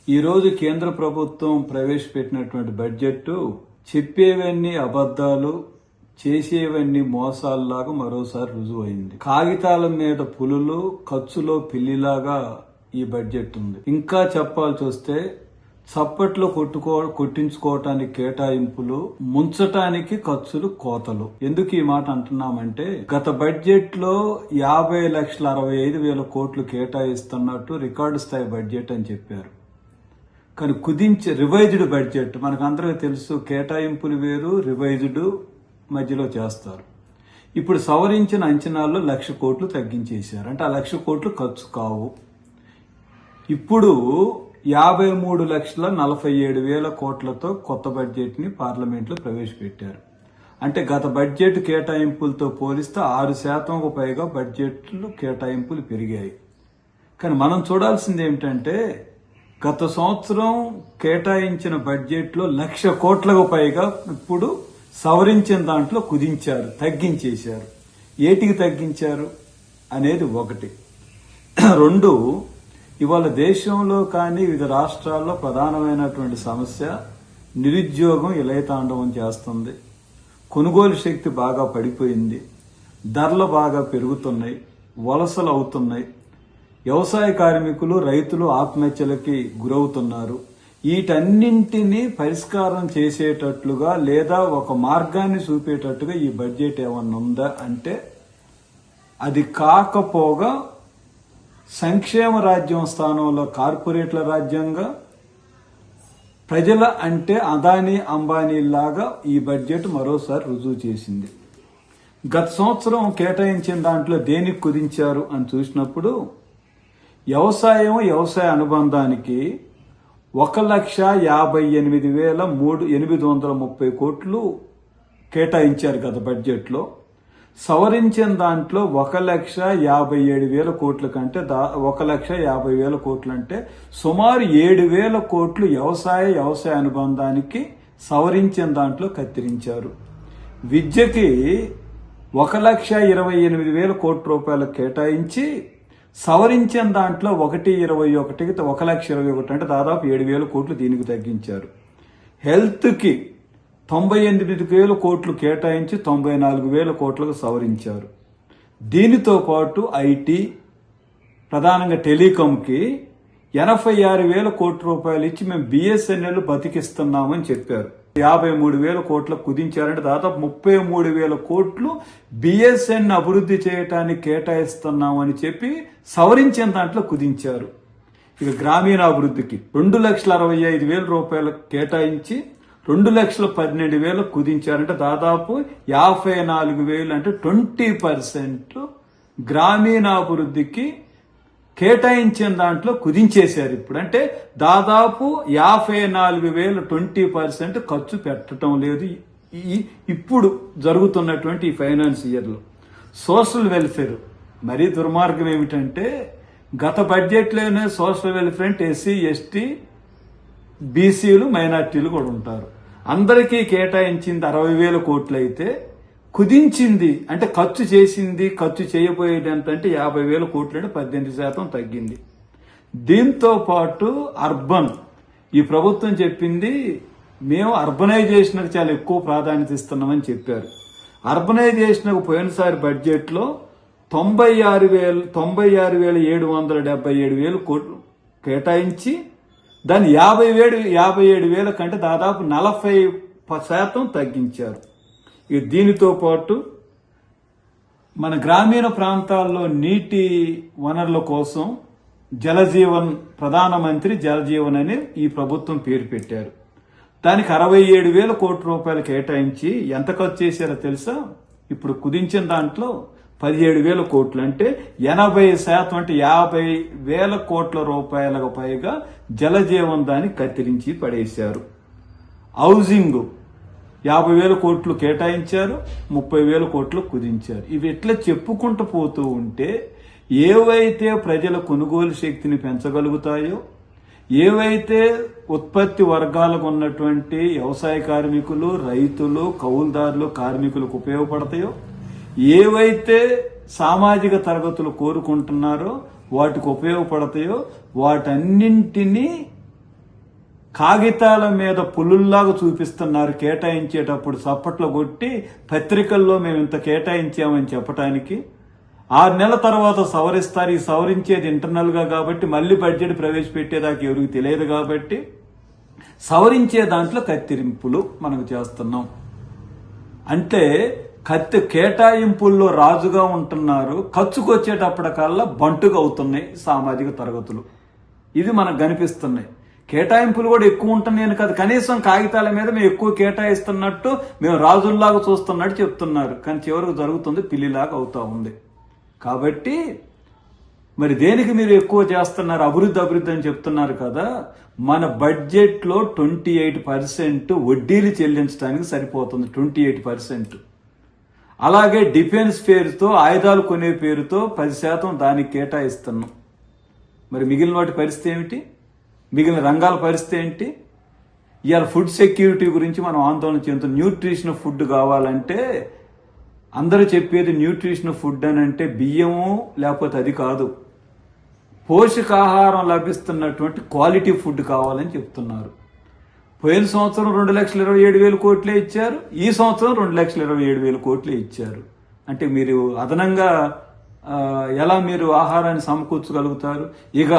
ఈరోజు కేంద్ర ప్రభుత్వం ప్రవేశపెట్టినటువంటి బడ్జెట్ చెప్పేవన్నీ అబద్ధాలు, చేసేవన్నీ మోసాల్లాగా మరోసారి రుజువైంది. కాగితాల మీద పులులు, ఖర్చులో పిల్లిలాగా ఈ బడ్జెట్ ఉంది. ఇంకా చెప్పాల్సి వస్తే చప్పట్లు కొట్టించుకోవటానికి కేటాయింపులు, ముంచటానికి ఖర్చులు కోతలు. ఎందుకు ఈ మాట అంటున్నామంటే, గత బడ్జెట్ లో 50,65,000 కోట్లు కేటాయిస్తున్నట్టు రికార్డు స్థాయి బడ్జెట్ అని చెప్పారు. కానీ కుదించే రివైజ్డ్ బడ్జెట్ మనకందరికీ తెలుసు, కేటాయింపులు వేరు, రివైజ్డ్ మధ్యలో చేస్తారు. ఇప్పుడు సవరించిన అంచనాల్లో 1,00,000 కోట్లు తగ్గించేశారు. అంటే ఆ 1,00,000 కోట్లు ఖర్చు కావు. ఇప్పుడు 53,47,000 కోట్లతో కొత్త బడ్జెట్ ని పార్లమెంట్ లో ప్రవేశపెట్టారు. అంటే గత బడ్జెట్ కేటాయింపులతో పోలిస్తే 6% పైగా బడ్జెట్లు కేటాయింపులు పెరిగాయి. కానీ మనం చూడాల్సింది ఏమిటంటే, గత సంవత్సరం కేటాయించిన బడ్జెట్ లో 1,00,000 కోట్లకు పైగా ఇప్పుడు సవరించిన దాంట్లో కుదించారు, తగ్గించేశారు. ఏటికి తగ్గించారు అనేది ఒకటి. రెండు, ఇవాళ దేశంలో కానీ వివిధ రాష్ట్రాల్లో ప్రధానమైనటువంటి సమస్య నిరుద్యోగం ఇలయతాండవం చేస్తుంది. కొనుగోలు శక్తి బాగా పడిపోయింది, ధరలు బాగా పెరుగుతున్నాయి, వలసలు అవుతున్నాయి, వ్యవసాయ కార్మికులు, రైతులు ఆత్మహత్యలకి గురవుతున్నారు. వీటన్నింటినీ పరిష్కారం చేసేటట్లుగా లేదా ఒక మార్గాన్ని చూపేటట్టుగా ఈ బడ్జెట్ ఏమన్నా ఉందా అంటే, అది కాకపోగా సంక్షేమ రాజ్యం స్థానంలో కార్పొరేట్ల రాజ్యంగా, ప్రజల అంటే అదానీ అంబానీ లాగా ఈ బడ్జెట్ మరోసారి రుజువు చేసింది. గత సంవత్సరం కేటాయించిన దాంట్లో దేనికి కుదించారు అని చూసినప్పుడు, వ్యవసాయ అనుబంధానికి 1,58,830 కోట్లు కేటాయించారు గత బడ్జెట్ లో. సవరించిన దాంట్లో 1,57,000 కోట్ల కంటే 1,50,000 కోట్లు అంటే సుమారు 7,000 కోట్లు వ్యవసాయ అనుబంధానికి సవరించిన దాంట్లో కత్తిరించారు. విద్యకి 1,28,000 కోట్ల రూపాయలు కేటాయించి సవరించిన దాంట్లో 1,21,000కి 1,21,000 అంటే దాదాపు 7,000 కోట్లు దీనికి తగ్గించారు. హెల్త్ కి 98,000 కోట్లు కేటాయించి 94,000 కోట్లకు సవరించారు. దీనితో పాటు ఐటీ, ప్రధానంగా టెలికాంకి 86,000 కోట్ల రూపాయలు ఇచ్చి మేము బిఎస్ఎన్ఎల్ బతికిస్తున్నామని చెప్పారు. 53,000 కోట్లకు కుదించారంటే దాదాపు 33,000 కోట్లు బిఎస్ఎన్ అభివృద్ధి చేయడానికి కేటాయిస్తున్నామని చెప్పి సవరించిన దాంట్లో కుదించారు. ఇక గ్రామీణాభివృద్ధికి 2,65,000 రూపాయలు కేటాయించి 2,12,000 కుదించారంటే దాదాపు 54,000 అంటే 20% గ్రామీణాభివృద్ధికి కేటాయించిన దాంట్లో కుదించేశారు. ఇప్పుడు అంటే దాదాపు 54,000 20% ఖర్చు పెట్టడం లేదు ఇప్పుడు జరుగుతున్నటువంటి ఈ ఫైనాన్స్ ఇయర్ లో. సోషల్ వెల్ఫేర్ మరీ దుర్మార్గం ఏమిటంటే, గత బడ్జెట్లోనే సోషల్ వెల్ఫేర్ అంటే ఎస్సీ, ఎస్టీ, బీసీలు, మైనార్టీలు కూడా ఉంటారు. అందరికీ కేటాయించింది 60,000 కోట్లు అయితే, కుదించింది అంటే ఖర్చు చేసింది, ఖర్చు చేయబోయేది ఎంత అంటే 50,000 కోట్లు అంటే 18% తగ్గింది. దీంతో పాటు అర్బన్, ఈ ప్రభుత్వం చెప్పింది మేము అర్బనైజేషన్కి చాలా ఎక్కువ ప్రాధాన్యత ఇస్తున్నామని చెప్పారు. అర్బనైజేషన్కు పోయినసారి బడ్జెట్ లో 96,777 కోట్లు కేటాయించి దాన్ని 57,000 కంటే దాదాపు 40% తగ్గించారు. దీనితో పాటు మన గ్రామీణ ప్రాంతాల్లో నీటి వనరుల కోసం జలజీవన్, ప్రధానమంత్రి జలజీవన్ అని ఈ ప్రభుత్వం పేరు పెట్టారు. దానికి 67,000 కోట్ల రూపాయలు కేటాయించి ఎంత ఖర్చు చేశారో తెలుసా? ఇప్పుడు కుదించిన దాంట్లో 17,000 కోట్లు అంటే 80% అంటే 50,000 కోట్ల రూపాయలకు పైగా జలజీవన్ దాన్ని కత్తిరించి పడేశారు. హౌసింగ్ 50,000 కోట్లు కేటాయించారు, 30,000 కోట్లు కుదించారు. ఇవి ఎట్లా చెప్పుకుంటూ పోతూ ఉంటే, ఏవైతే ప్రజల కొనుగోలు శక్తిని పెంచగలుగుతాయో, ఏవైతే ఉత్పత్తి వర్గాలకు ఉన్నటువంటి వ్యవసాయ కార్మికులు, రైతులు, కౌలుదారులు, కార్మికులకు ఉపయోగపడతాయో, ఏవైతే సామాజిక తరగతులు కోరుకుంటున్నారో వాటికి ఉపయోగపడతాయో వాటన్నింటినీ కాగితాల మీద పులుల్లాగా చూపిస్తున్నారు కేటాయించేటప్పుడు చప్పట్లు కొట్టి పత్రికల్లో మేము ఇంత కేటాయించామని చెప్పడానికి. 6 నెలల తర్వాత సవరిస్తారు. ఈ సవరించేది ఇంటర్నల్ గా కాబట్టి మళ్ళీ బడ్జెట్ ప్రవేశపెట్టేదాకా ఎవరికి తెలియదు కాబట్టి సవరించే దాంట్లో కత్తిరింపులు మనం చేస్తున్నాం. అంటే కేటాయింపుల్లో రాజుగా ఉంటున్నారు, ఖర్చుకు వచ్చేటప్పటికల్లా బంటుగా అవుతున్నాయి సామాజిక తరగతులు. ఇది మనకు కనిపిస్తున్నాయి. కేటాయింపులు కూడా ఎక్కువ ఉంటున్నాయని కాదు, కనీసం కాగితాల మీద మేము ఎక్కువ కేటాయిస్తున్నట్టు మేము రాజుల్లాగా చూస్తున్నట్టు చెప్తున్నారు. కానీ చివరికి జరుగుతుంది పిల్లిలాగా అవుతా ఉంది. కాబట్టి మరి దేనికి మీరు ఎక్కువ చేస్తున్నారు? అభివృద్ధి అని చెప్తున్నారు కదా. మన బడ్జెట్లో 28% వడ్డీలు చెల్లించడానికి సరిపోతుంది. 28%. అలాగే డిఫెన్స్ పేరుతో, ఆయుధాలు కొనే పేరుతో 10% దానికి కేటాయిస్తున్నాం. మరి మిగిలిన వాటి పరిస్థితి ఏమిటి? మిగిలిన రంగాల పరిస్థితి ఏంటి? ఇవాళ ఫుడ్ సెక్యూరిటీ గురించి మనం ఆందోళన చెందుతాం. న్యూట్రిషన్ ఫుడ్ కావాలంటే అందరూ చెప్పేది న్యూట్రిషన్ ఫుడ్ అని అంటే బియ్యము లేకపోతే అది కాదు, పోషకాహారం లభిస్తున్నటువంటి క్వాలిటీ ఫుడ్ కావాలని చెప్తున్నారు. పోయిన సంవత్సరం 2,27,000 కోట్లే ఇచ్చారు, ఈ సంవత్సరం 2,27,000 కోట్లే ఇచ్చారు. అంటే మీరు అదనంగా ఎలా మీరు ఆహారాన్ని సమకూర్చగలుగుతారు? ఇక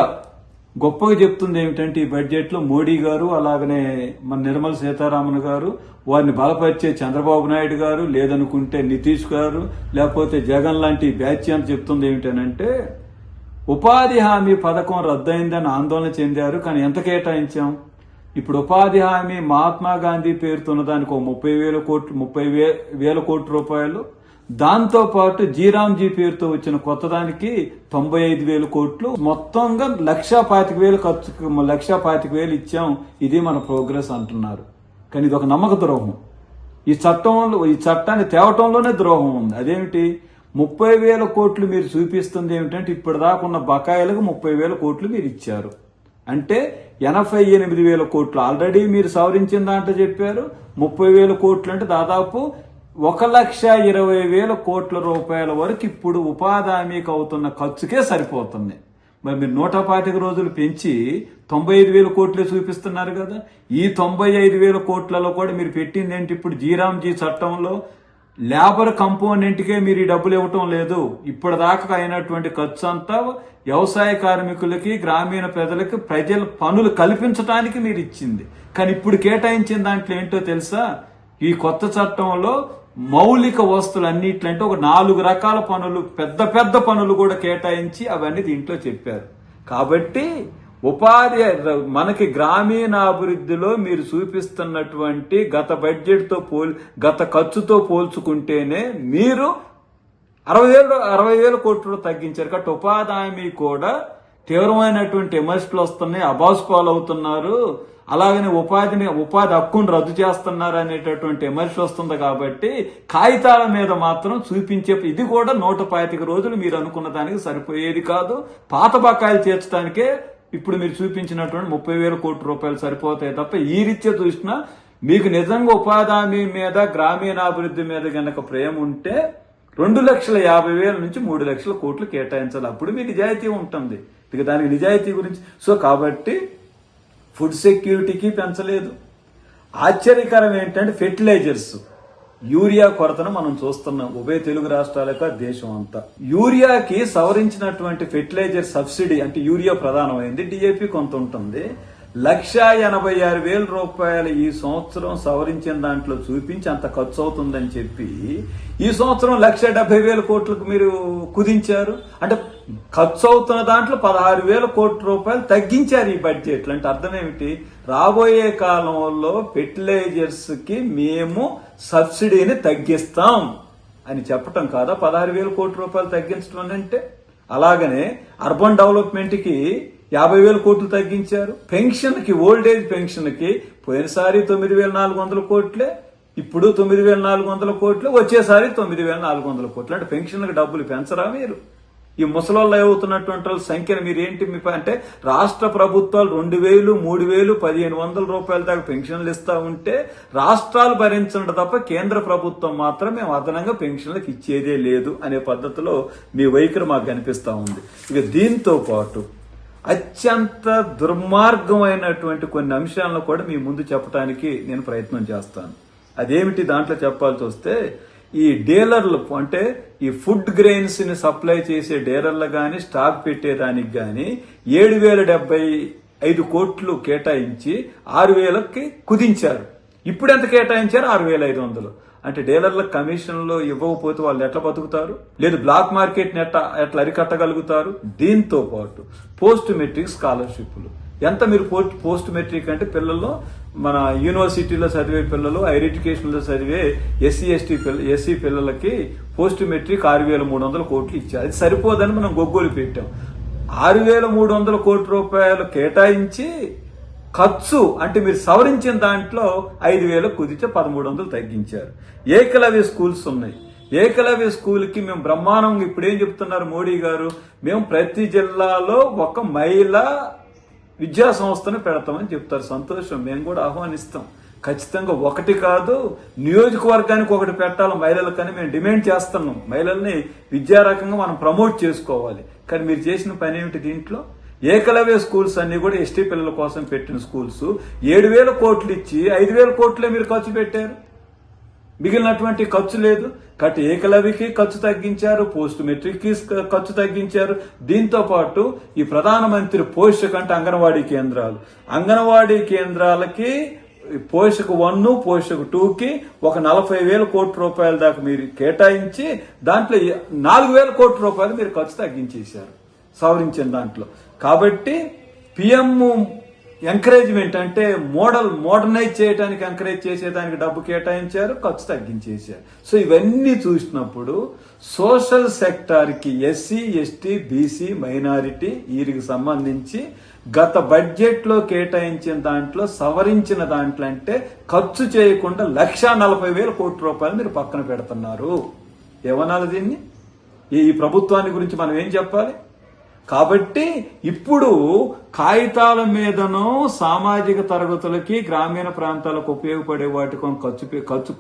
గొప్పగా చెప్తుంది ఏమిటంటే ఈ బడ్జెట్లో మోడీ గారు, అలాగనే మన నిర్మల సీతారామన్ గారు, వారిని బలపరిచే చంద్రబాబు నాయుడు గారు, లేదనుకుంటే నితీష్ గారు, లేకపోతే జగన్ లాంటి బ్యాచ్ అని చెప్తుంది ఏమిటనంటే ఉపాధి హామీ పథకం రద్దయిందని ఆందోళన చెందారు. కానీ ఎంత కేటాయించాం? ఇప్పుడు ఉపాధి హామీ మహాత్మా గాంధీ పేరుతున్న దానికి 30,000 కోట్ల రూపాయలు, దాంతో పాటు జీరాంజీ పేరుతో వచ్చిన కొత్త దానికి 95,000 కోట్లు, మొత్తంగా 1,25,000 ఖర్చుకు 1,25,000 ఇచ్చాం. ఇది మన ప్రోగ్రెస్ అంటున్నారు. కానీ ఇది ఒక నమ్మక ద్రోహం. ఈ చట్టాన్ని తేవటంలోనే ద్రోహం ఉంది. అదేమిటి? 30,000 కోట్లు మీరు చూపిస్తుంది ఏమిటంటే ఇప్పటిదాకా ఉన్న బకాయిలకు 30,000 కోట్లు మీరు ఇచ్చారు. అంటే 88,000 కోట్లు ఆల్రెడీ మీరు సవరించిన దాంట్లో చెప్పారు. 30,000 కోట్లు అంటే దాదాపు 1,20,000 కోట్ల రూపాయల వరకు ఇప్పుడు ఉపాధి హామీకి అవుతున్న ఖర్చుకే సరిపోతుంది. మరి మీరు 125 రోజులు పెంచి 95,000 కోట్లే చూపిస్తున్నారు కదా. ఈ 95,000 కోట్లలో కూడా మీరు పెట్టింది ఏంటి? ఇప్పుడు జీరాంజీ చట్టంలో లేబర్ కంపోనెంట్కే మీరు ఈ డబ్బులు ఇవ్వటం లేదు. ఇప్పటిదాకా అయినటువంటి ఖర్చు అంతా వ్యవసాయ కార్మికులకి, గ్రామీణ ప్రజలకు పనులు కల్పించడానికి మీరు ఇచ్చింది. కానీ ఇప్పుడు కేటాయించిన దాంట్లో ఏంటో తెలుసా? ఈ కొత్త చట్టంలో మౌలిక వస్తువులు అన్నిట్లంటే ఒక 4 రకాల పనులు, పెద్ద పనులు కూడా కేటాయించి అవన్నీ దీంట్లో చెప్పారు. కాబట్టి ఉపాధి మనకి గ్రామీణాభివృద్ధిలో మీరు చూపిస్తున్నటువంటి గత ఖర్చుతో పోల్చుకుంటేనే మీరు 60,000 కోట్లు తగ్గించారు. కాబట్టి ఉపాధి హామీ కూడా తీవ్రమైనటువంటి విమర్శలు వస్తున్నాయి, అబాస్పాలు అవుతున్నారు. అలాగనే ఉపాధి హక్కును రద్దు చేస్తున్నారు అనేటటువంటి విమర్శ వస్తుంది. కాబట్టి కాగితాల మీద మాత్రం చూపించే ఇది కూడా 125 రోజులు మీరు అనుకున్న దానికి సరిపోయేది కాదు. పాత బకాయిలు తీర్చడానికే ఇప్పుడు మీరు చూపించినటువంటి 30,000 కోట్ల రూపాయలు సరిపోతాయి తప్ప ఈ రీత్యా చూసినా మీకు నిజంగా ఉపాధి హామీ మీద, గ్రామీణాభివృద్ధి మీద గనక ప్రేమ ఉంటే 2,50,000 నుంచి 3 లక్షల కోట్లు కేటాయించాలి. అప్పుడు మీ నిజాయితీ ఉంటుంది. ఇక దానికి నిజాయితీ గురించి కాబట్టి ఫుడ్ సెక్యూరిటీకి పెంచలేదు. ఆశ్చర్యకరం ఏంటంటే ఫెర్టిలైజర్స్, యూరియా కొరతను మనం చూస్తున్నాం ఉభయ తెలుగు రాష్ట్రాలకు, దేశం అంతా. యూరియాకి సవరించినటువంటి ఫెర్టిలైజర్ సబ్సిడీ అంటే యూరియా ప్రధానమైంది, డిఏపి కొంత ఉంటుంది. 1,86,000 రూపాయలు ఈ సంవత్సరం సవరించిన దాంట్లో చూపించి అంత ఖర్చు అవుతుందని చెప్పి ఈ సంవత్సరం 1,70,000 కోట్లకు మీరు కుదించారు. అంటే ఖర్చు అవుతున్న దాంట్లో 16,000 కోట్ల రూపాయలు తగ్గించారు ఈ బడ్జెట్లో. అంటే అర్థం ఏమిటి? రాబోయే కాలంలో ఫెర్టిలైజర్స్ కి మేము సబ్సిడీని తగ్గిస్తాం అని చెప్పటం కాదా 16,000 కోట్ల రూపాయలు తగ్గించడం అంటే? అలాగనే అర్బన్ డెవలప్మెంట్ కి 50,000 కోట్లు తగ్గించారు. పెన్షన్ కి, ఓల్డ్ ఏజ్ పెన్షన్ కి పోయినసారి 9,400 కోట్లే, ఇప్పుడు 9,400 కోట్లు, వచ్చేసారి 9,400 కోట్లు. అంటే పెన్షన్లకు డబ్బులు పెంచరా మీరు? ఈ ముసలోళ్ళు అవుతున్నటువంటి వాళ్ళ సంఖ్యను మీరేంటి అంటే రాష్ట్ర ప్రభుత్వాలు 2,000, 3,000, 1,500 రూపాయల దాకా పెన్షన్లు ఇస్తా ఉంటే రాష్ట్రాలు భరించడం తప్ప కేంద్ర ప్రభుత్వం మాత్రం మేము అదనంగా పెన్షన్లకు ఇచ్చేదే లేదు అనే పద్ధతిలో మీ వైఖరి మాకు కనిపిస్తా ఉంది. ఇక దీంతో పాటు అత్యంత దుర్మార్గమైనటువంటి కొన్ని అంశాలను కూడా మీ ముందు చెప్పడానికి నేను ప్రయత్నం చేస్తాను. అదేమిటి దాంట్లో చెప్పాల్సి వస్తే, ఈ డీలర్లు అంటే ఈ ఫుడ్ గ్రెయిన్స్ ని సప్లై చేసే డీలర్లు గాని స్టాక్ పెట్టేదానికి గాని 7,075 కోట్లు కేటాయించి 6,000కి కుదించారు. ఇప్పుడు ఎంత కేటాయించారు? 6,500. అంటే డీలర్లకు కమిషన్లు ఇవ్వకపోతే వాళ్ళు ఎట్లా బతుకుతారు? లేదు బ్లాక్ మార్కెట్ ని ఎట్లా అరికట్టగలుగుతారు? దీంతో పాటు పోస్ట్ మెట్రిక్ స్కాలర్షిప్లు ఎంత మీరు పోస్ట్ మెట్రిక్ అంటే పిల్లలు మన యూనివర్సిటీలో చదివే పిల్లలు, హైర్ ఎడ్యుకేషన్ లో చదివే ఎస్సీ పిల్లలకి పోస్ట్ మెట్రిక్ 6,300 కోట్లు ఇచ్చారు. అది సరిపోదని మనం గొగ్గోలు పెట్టాం. 6,300 కోట్ల రూపాయలు కేటాయించి ఖర్చు అంటే మీరు సవరించిన దాంట్లో 5,000 కుదించి 1,300 తగ్గించారు. ఏకలవ్య స్కూల్స్ ఉన్నాయి. ఏకలవ్య స్కూల్ కి మేము బ్రహ్మాండంగా ఇప్పుడు ఏం చెప్తున్నారు మోడీ గారు, మేము ప్రతి జిల్లాలో ఒక మహిళా విద్యా సంస్థను పెడతామని చెప్తారు. సంతోషం, మేము కూడా ఆహ్వానిస్తాం. ఖచ్చితంగా ఒకటి కాదు, నియోజకవర్గానికి ఒకటి పెట్టాలి మహిళలకని మేము డిమాండ్ చేస్తున్నాం. మహిళల్ని విద్యా రకంగా మనం ప్రమోట్ చేసుకోవాలి. కానీ మీరు చేసిన పని ఏమిటి దీంట్లో? ఏకలవ్య స్కూల్స్ అన్ని కూడా ఎస్టీ పిల్లల కోసం పెట్టిన స్కూల్స్ 7,000 కోట్లు ఇచ్చి 5,000 కోట్లే మీరు ఖర్చు పెట్టారు. మిగిలినటువంటి ఖర్చు లేదు. కాబట్టి ఏకలవ్యకి ఖర్చు తగ్గించారు, పోస్ట్ మెట్రిక్ కి ఖర్చు తగ్గించారు. దీంతో పాటు ఈ ప్రధానమంత్రి పోషక అంటే అంగన్వాడీ కేంద్రాలకి పోషక 1, పోషక 2కి ఒక 40,000 కోట్ల రూపాయల దాకా మీరు కేటాయించి దాంట్లో 4,000 కోట్ల రూపాయలు మీరు ఖర్చు తగ్గించేశారు సవరించిన దాంట్లో. కాబట్టి పిఎం ఎంకరేజ్మెంట్ అంటే మోడర్నైజ్ చేయడానికి ఎంకరేజ్ చేసేదానికి డబ్బు కేటాయించారు, ఖర్చు తగ్గించేశారు. సో ఇవన్నీ చూసినప్పుడు సోషల్ సెక్టార్ కి ఎస్సీ, ఎస్టీ, బీసీ, మైనారిటీ వీరికి సంబంధించి గత బడ్జెట్ లో కేటాయించిన దాంట్లో సవరించిన దాంట్లో అంటే ఖర్చు చేయకుండా 1,40,000 కోట్ల రూపాయలు మీరు పక్కన పెడుతున్నారు. ఏమనాలి దీన్ని? ఈ ప్రభుత్వాన్ని గురించి మనం ఏం చెప్పాలి? కాబట్టి ఇప్పుడు కాగితాల మీదనో సామాజిక తరగతులకి గ్రామీణ ప్రాంతాలకు ఉపయోగపడే వాటికి ఖర్చు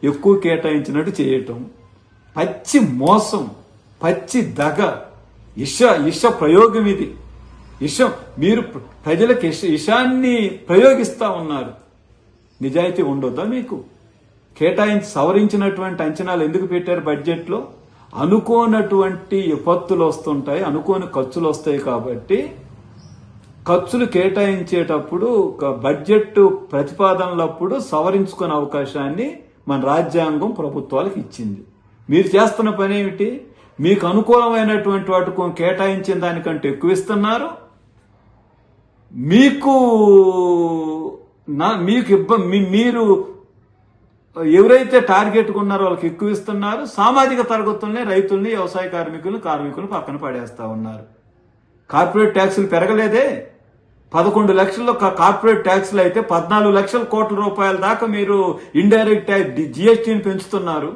ఎక్కువ కేటాయించినట్టు చేయటం పచ్చి మోసం, పచ్చి దగ, ఇష ప్రయోగం. ఇది మీరు ప్రజలకు ఇషాన్ని ప్రయోగిస్తా ఉన్నారు. నిజాయితీ ఉండొద్దా మీకు? కేటాయించి సవరించినటువంటి అంచనాలు ఎందుకు పెట్టారు బడ్జెట్ లో? అనుకోనటువంటి విపత్తులు వస్తుంటాయి, అనుకోని ఖర్చులు వస్తాయి. కాబట్టి ఖర్చులు కేటాయించేటప్పుడు బడ్జెట్ ప్రతిపాదనలప్పుడు సవరించుకునే అవకాశాన్ని మన రాజ్యాంగం ప్రభుత్వాలకు ఇచ్చింది. మీరు చేస్తున్న పని ఏమిటి? మీకు అనుకూలమైనటువంటి వాటికి కేటాయించిన దానికంటే ఎక్కువ ఇస్తున్నారు. మీరు ఎవరైతే టార్గెట్ ఉన్నారో వాళ్ళకి ఎక్కువ ఇస్తున్నారు. సామాజిక తరగతుల్ని, రైతుల్ని, వ్యవసాయ కార్మికులను పక్కన పడేస్తా ఉన్నారు. కార్పొరేట్ ట్యాక్సులు పెరగలేదే. 11 లక్షల్లో కార్పొరేట్ ట్యాక్సులు అయితే 14 లక్షల కోట్ల రూపాయల దాకా మీరు ఇండైరెక్ట్ ట్యాక్స్ జిఎస్టీని పెంచుతున్నారు.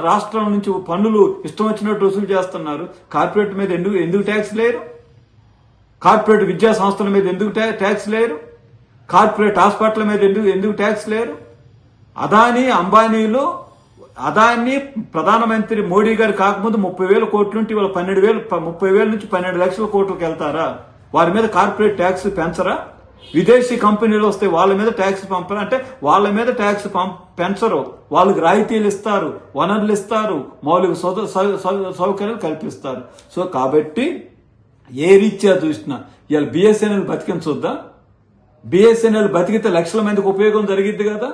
రాష్ట్రం నుంచి పన్నులు ఇష్టం వచ్చినట్టు వసూలు చేస్తున్నారు. కార్పొరేట్ మీద ఎందుకు ట్యాక్స్ లేరు? కార్పొరేట్ విద్యా సంస్థల మీద ఎందుకు ట్యాక్స్ లేరు? కార్పొరేట్ హాస్పిటల్ మీద ఎందుకు ట్యాక్స్ లేరు? అదానీ ప్రధానమంత్రి మోడీ గారు కాకముందు 30,000 కోట్లుంటే ఇవాళ 30,000 నుంచి 12 లక్షల కోట్లకు వెళ్తారా? వారి మీద కార్పొరేట్ ట్యాక్స్ పెంచరా? విదేశీ కంపెనీలు వస్తే వాళ్ళ మీద ట్యాక్స్ పంపరా? అంటే వాళ్ళ మీద ట్యాక్స్ పెంచరు. వాళ్ళకి రాయితీలు ఇస్తారు, వనరులు ఇస్తారు, మౌలిక సౌకర్యాలు కల్పిస్తారు. సో కాబట్టి ఏ రీత్యా చూసినా ఇవాళ బిఎస్ఎన్ఎల్ బతికించొద్దా? బిఎస్ఎన్ఎల్ బతికితే లక్షల మందికి ఉపయోగం జరిగిద్ది కదా.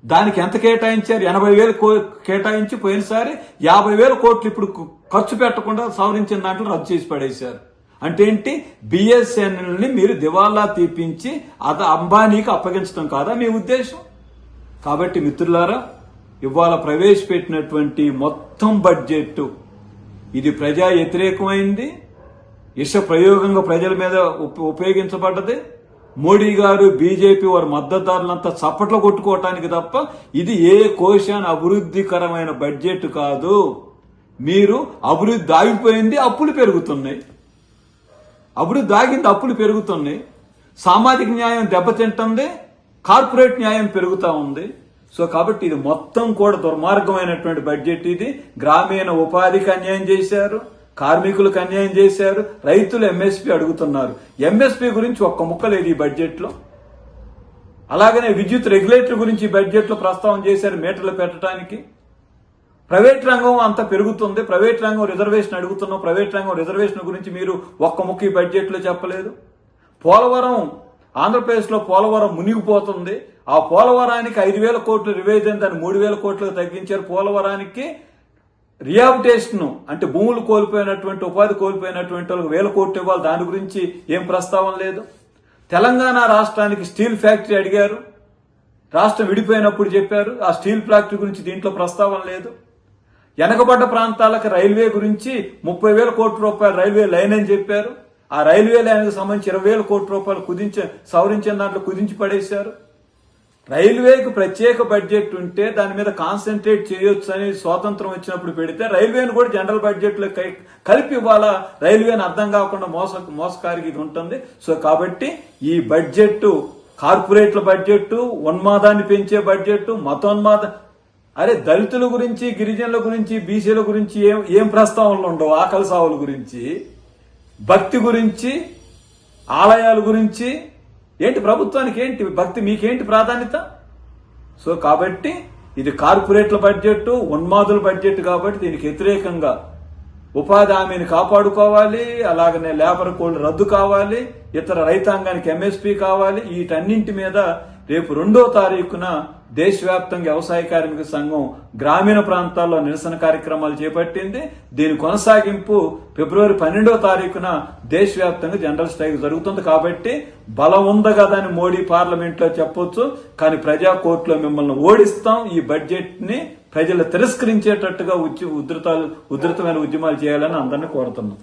దానికి ఎంత కేటాయించారు? 80,000 కేటాయించి పోయినసారి 50,000 కోట్లు ఇప్పుడు ఖర్చు పెట్టకుండా సవరించిన దాంట్లో రద్దు చేసి పడేశారు. అంటే ఏంటి? బిఎస్ఎన్ఎల్ ని మీరు దివాలా తీపించి అంబానీకి అప్పగించడం కాదా మీ ఉద్దేశం? కాబట్టి మిత్రులారా, ఇవాళ ప్రవేశపెట్టినటువంటి మొత్తం బడ్జెట్ ఇది ప్రజా వ్యతిరేకమైంది, ఇష ప్రయోగంగా ప్రజల మీద ఉపయోగించబడ్డది. మోడీ గారు, బీజేపీ వారి మద్దతుదారులంతా చప్పట్లు కొట్టుకోవటానికి తప్ప ఇది ఏ కోశాన్ని అభివృద్ధికరమైన బడ్జెట్ కాదు. మీరు అభివృద్ధి ఆగిపోయింది, అప్పులు పెరుగుతున్నాయి. అభివృద్ధి ఆగింది, అప్పులు పెరుగుతున్నాయి. సామాజిక న్యాయం దెబ్బతింటుంది, కార్పొరేట్ న్యాయం పెరుగుతా ఉంది. సో కాబట్టి ఇది మొత్తం కూడా దుర్మార్గమైనటువంటి బడ్జెట్. ఇది గ్రామీణ ఉపాధికి అన్యాయం చేశారు, కార్మికులకు అన్యాయం చేశారు, రైతులు ఎంఎస్పీ అడుగుతున్నారు. ఎంఎస్పీ గురించి ఒక్క ముక్క లేదు ఈ బడ్జెట్ లో. అలాగనే విద్యుత్ రెగ్యులేటర్ గురించి బడ్జెట్ లో ప్రస్తావన చేశారు మీటర్లు పెట్టడానికి. ప్రైవేట్ రంగం అంత పెరుగుతుంది, ప్రైవేట్ రంగం రిజర్వేషన్ అడుగుతున్నాం, ప్రైవేట్ రంగం రిజర్వేషన్ గురించి మీరు ఒక్క ముక్క ఈ బడ్జెట్ లో చెప్పలేదు. పోలవరం, ఆంధ్రప్రదేశ్ లో పోలవరం మునిగిపోతుంది, ఆ పోలవరానికి 5,000 కోట్లు రివైజ్ దాన్ని 3,000 కోట్లకు తగ్గించారు. పోలవరానికి రిహాబిటేషన్ అంటే భూములు కోల్పోయినటువంటి, ఉపాధి కోల్పోయినటువంటి వాళ్ళకి 1,000 కోట్లు ఇవ్వాలి, దాని గురించి ఏం ప్రస్తావన లేదు. తెలంగాణ రాష్ట్రానికి స్టీల్ ఫ్యాక్టరీ అడిగారు, రాష్ట్రం విడిపోయినప్పుడు చెప్పారు, ఆ స్టీల్ ఫ్యాక్టరీ గురించి దీంట్లో ప్రస్తావన లేదు. వెనకబడ్డ ప్రాంతాలకు రైల్వే గురించి 30,000 కోట్ల రూపాయలు రైల్వే లైన్ అని చెప్పారు, ఆ రైల్వే లైన్కి సంబంధించి 20,000 కోట్ల రూపాయలు సవరించిన దాంట్లో కుదించి పడేశారు. రైల్వేకి ప్రత్యేక బడ్జెట్ ఉంటే దాని మీద కాన్సన్ట్రేట్ చేయొచ్చు అని స్వాతంత్రం వచ్చినప్పుడు పెడితే, రైల్వేని కూడా జనరల్ బడ్జెట్ లో కలిపి ఇవ్వాలా, రైల్వేని అర్థం కాకుండా మోసకారికి ఇది ఉంటుంది. సో కాబట్టి ఈ బడ్జెట్ కార్పొరేట్ల బడ్జెట్, ఉన్మాదాన్ని పెంచే బడ్జెట్, మతోన్మాద, అరే దళితుల గురించి, గిరిజనుల గురించి, బీసీల గురించి ఏం ప్రస్తావనలు ఉండవు. ఆకలి సావుల గురించి, భక్తి గురించి, ఆలయాల గురించి ఏంటి? ప్రభుత్వానికి ఏంటి భక్తి? మీకేంటి ప్రాధాన్యత? సో కాబట్టి ఇది కార్పొరేట్ల బడ్జెట్, ఉన్మాదుల బడ్జెట్. కాబట్టి దీనికి వ్యతిరేకంగా ఉపాధి హామీని కాపాడుకోవాలి, అలాగనే లేబర్ కోడ్ రద్దు కావాలి, ఇతర రైతాంగానికి ఎంఎస్పీ కావాలి. వీటన్నింటి మీద రేపు 2వ తారీఖున దేశవ్యాప్తంగా వ్యవసాయ కార్మిక సంఘం గ్రామీణ ప్రాంతాల్లో నిరసన కార్యక్రమాలు చేపట్టింది. దీని కొనసాగింపు ఫిబ్రవరి 12వ తారీఖున దేశవ్యాప్తంగా జనరల్ స్ట్రైక్ జరుగుతుంది. కాబట్టి బలం ఉంది కదా అని మోడీ పార్లమెంట్ లో చెప్పొచ్చు, కానీ ప్రజా కోర్టులో మిమ్మల్ని ఓడిస్తాం, ఈ బడ్జెట్ ని ప్రజలు తిరస్కరించేటట్టుగా ఉధృతమైన ఉద్యమాలు చేయాలని అందరినీ కోరుతున్నాం.